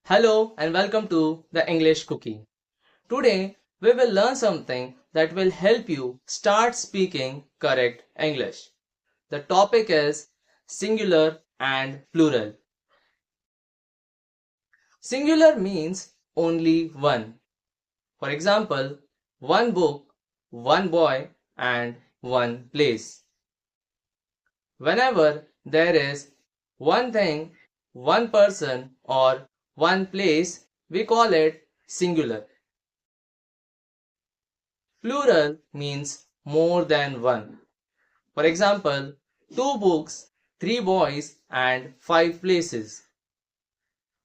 Hello and welcome to the English Cookie. Today we will learn something that will help you start speaking correct English. The topic is singular and plural. Singular means only one. For example, one book, one boy, and one place. Whenever there is one thing, one person, or one place, we call it singular. Plural means more than one. For example, two books, three boys, and five places.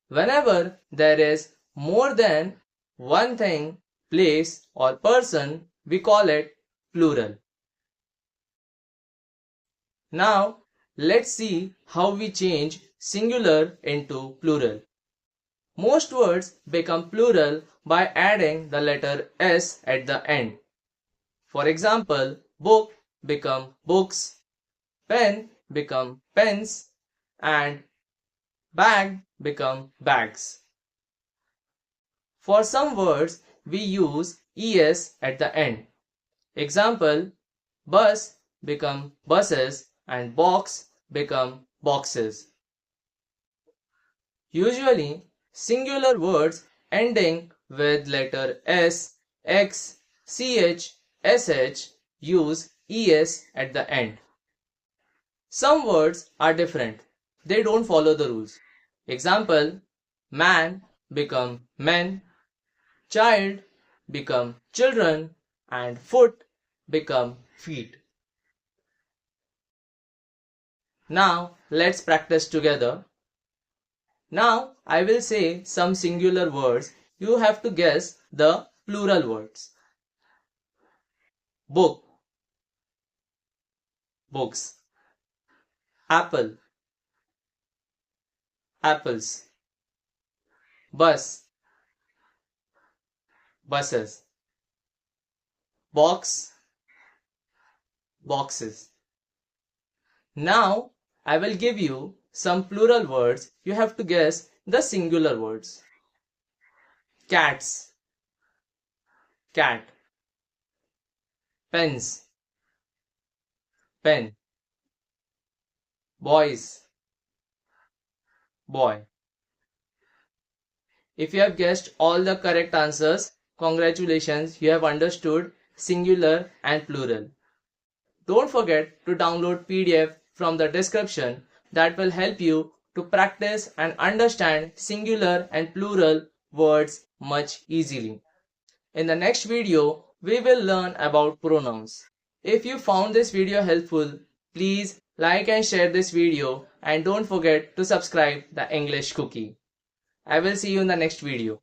Whenever there is more than one thing, place, or person, we call it plural. Now, let's see how we change singular into plural. Most words become plural by adding the letter S at the end. For example, book become books, pen become pens, and bag become bags. For some words, we use es at the end. Example, bus become buses and box become boxes. Usually, singular words ending with letter S, X, CH, SH use ES at the end. Some words are different. They don't follow the rules. Example, man become men, child become children, and foot become feet. Now let's practice together. Now I will say some singular words. You have to guess the plural words. Book, books. Apple, apples. Bus, buses. Box, boxes. Now I will give you some plural words. You have to guess the singular words. Cats, cat. Pens, pen. Boys, boy. If you have guessed all the correct answers, congratulations, you have understood singular and plural. Don't forget to download PDF from the description that will help you to practice and understand singular and plural words much easily. In the next video, we will learn about pronouns. If you found this video helpful, please like and share this video and don't forget to subscribe the English Cookie. I will see you in the next video.